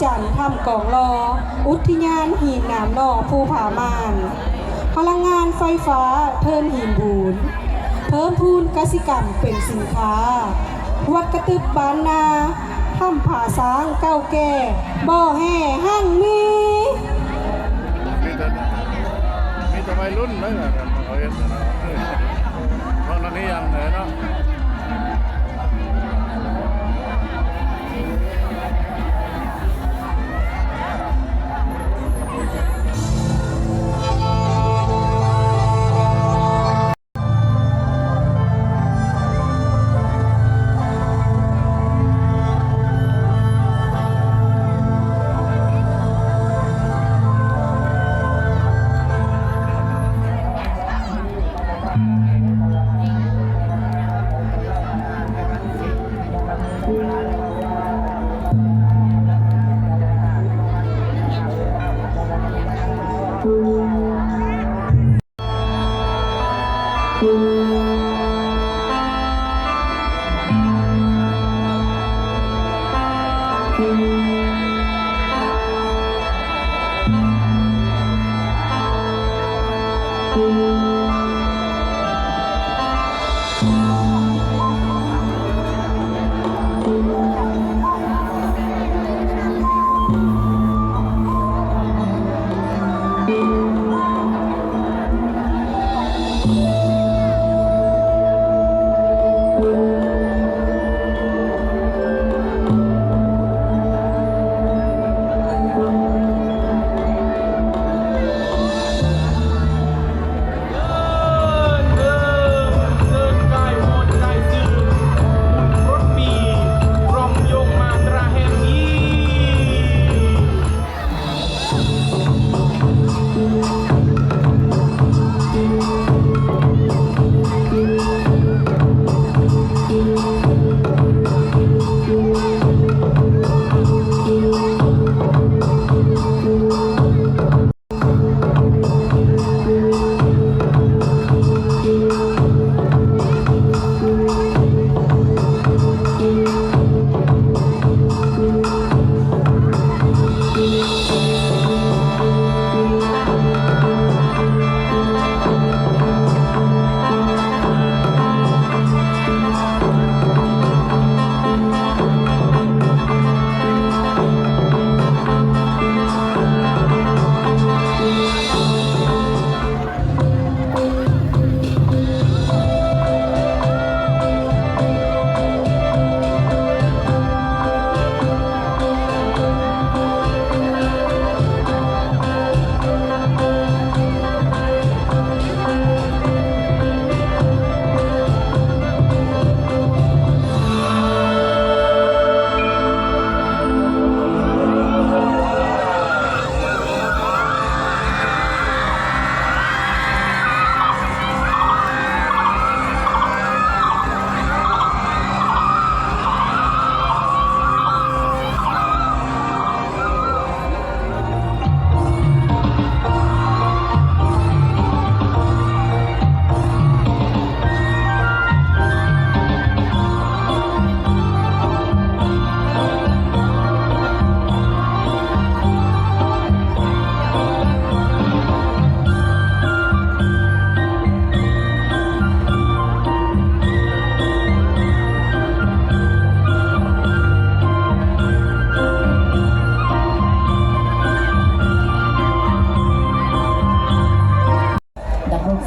จันทร์ถ้ำกองลออุทยานหินน้ำนองภูผามานพลังงานไฟฟ้าเทินหินบูนเพิ่มพูนกสิกรรมเป็นสินค้าวัดกระตึบบานนาถ้ำผาช้างเก้าแก่บ่อแห่ห้างมีแต่วัยรุ่นเลยนะเขาเห็นนะเพราะนั่นนี่ยังเลยเนาะ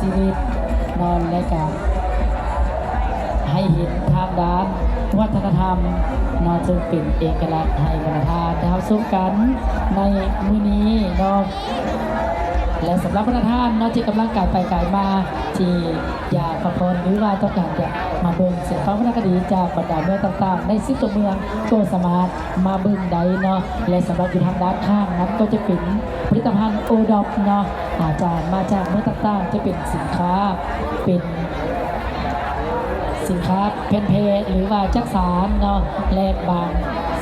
ชีวิตนอนและกันให้เห็นทางด้านวัฒนธรรมนอนจึงเป็นเอกลักษณ์ให้บรรทานดาวสู้กันในมื้อนี้เนาะและสำหรับบรรทานนอกจากกำลังการไปไกลมาที่อยากขอพรหรือว่าต้องการจะมาเบิ่งศิลปะวรรณคดีจากบรรดาเมืองต่างๆใน10ตัวเมืองก็สามารถมาเบิ่งได้เนาะและสำหรับอยู่ทางด้านข้างนั้นก็จะเป็นผลิตภัณฑ์โอดอปเนาะอาจารย์มาจากเมืองต่างๆจะเป็นสินค้าเป็นสินค้าเพนหรือว่าจักสารเนาะและบาง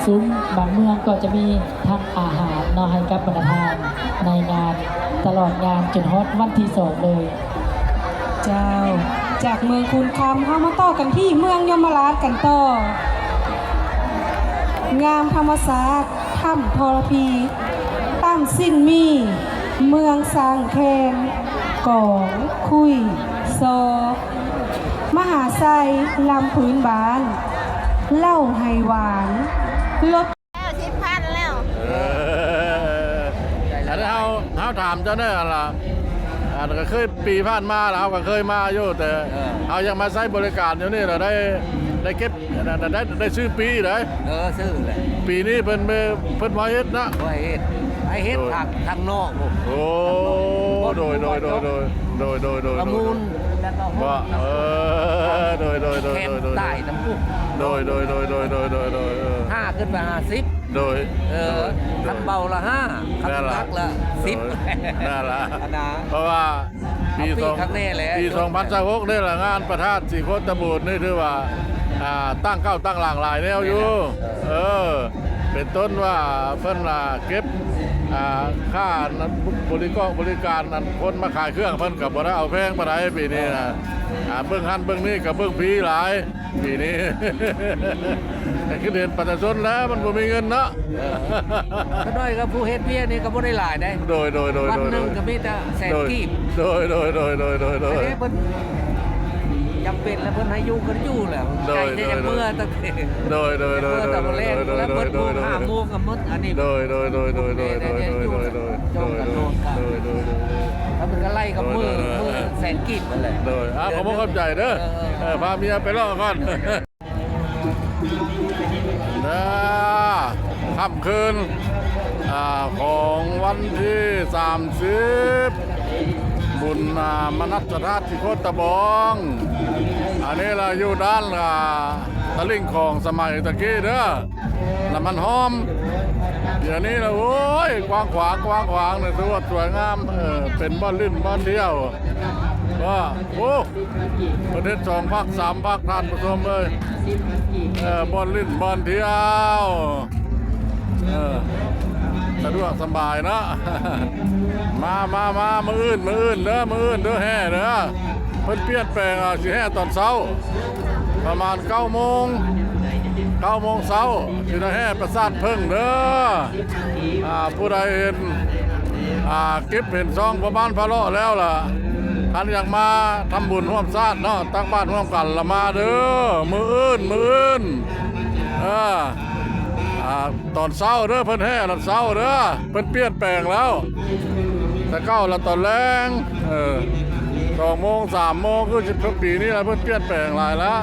ซุ้มบางเมืองก็จะมีทั้งอาหารเนาะให้กับบรรทานในงานตลอดงานจนฮอตวันที่2เลยเจ้าจากเมืองคูนคำเข้ามาต่อกันที่เมืองยมราชกันต่องามธรรมศาสตร์ท ถ้ำทรพีตั้มสิ้นมีเมืองสร้างแคนกองคุยโซมหาไซลำพื้นบ้านเหล้าไฮหวานรถ แล้ว10,000แล้ว อันนี้เขาถามเจ้าเนี่ยล่ะอันก็เคยปีผ่านมาแล้วก็เคยมาอยู่แต่เขายังมาใช้บริการอยู่นี่เราได้เก็บได้ซื้อปีเลย ซื้อแหละ ปีนี้เพิ่นมาเฮ็ดนะ ว่าเฮ็ดไอเฮ็ดทางนอกผม โอ้โดยประมูลแล้วก็ ว่าโดย แคนใต้น้ำพุ โดย5ขึ้นไป50โดย คันเบาละ5คันหนักละ10 นั่นล่ะ อันนะ เพราะว่าปี เอาปีข้างแน่เลย ปี2026นี่แหละงานประทาดสีโคตรบูรณ์นี่ถือว่าตั้งเก้าตั้งหลากหลายแนวอยู่เป็นต้นว่าเพิ่นเก็บค่าบริการนั้นคนมาขายเครื่องเพิ่นกับบ่ได้เอาแพงปานใดปีนี้นะเบิ่งหันเบิ่งนี่กับเบิ่งผีหลายปีนี้ แต่คือเห็นประชาชนแล้วมันบ่มีเงินเนาะ ก็ด้อยกับผู้เฮ็ดเบี้ยนี่ก็บ่ได้หลายได้ โดย วันหนึงก็มีแต่แสนกีบ โดย เพิ่นจำเป็นแล้วเพิ่นให้อยู่ก็อยู่แหละใจจะเมื่อตั้งแต่โดย เมื่อแต่บ่แรกแล้วเพิ่นโมง5โมงก็หมดอันนี้ โดย แล้วมันก็ไล่กับมือแสนกีบนั่นแหละ โดยขอบคุณเข้าใจเด้อพาเมียไปรอก่อนนะค่ำคืนของวันที่30บุญมนัสธาตุที่โคตรบองอันนี้เราอยู่ด้านตะลิ่งของสมัยตะกี้เด้อแล้วมันหอมเดี๋ยวนี้เราโอ้ยกว้างขวางเนี่ยสวยงามเป็นบ้านลื่นบ้านเที่ยวก็โอ้ประเทศ2 ภาค 3 ภาคท่านผู้ชมเลยบ้านลื่นบ้านเที่ยวสะดวกสบายนะมามืออื่นเด้อแห่เด้อเพิ่นเปลี่ยนแปลงสิแห่ตอนเช้าประมาณ9 โมงเช้าสิได้แห่ประสาทเพิ่งเด้อผู้ใดเห็นเก็บเห็นซองประมาณพะเลาะแล้วล่ะท่านอยากมาทำบุญร่วมชาติเนาะตั้งบ้านร่วมกันละมาเด้อมืออื่นตอนเช้าเด้อเพิ่นแห่ตอนเช้าเด้อเพิ่นเปลี่ยนแปลงแล้วแต่เก้าละตอนแรง2 โมง 3 โมงคือ10 ปีนี้เพิ่นเปลี่ยนแปลงหลายแล้ว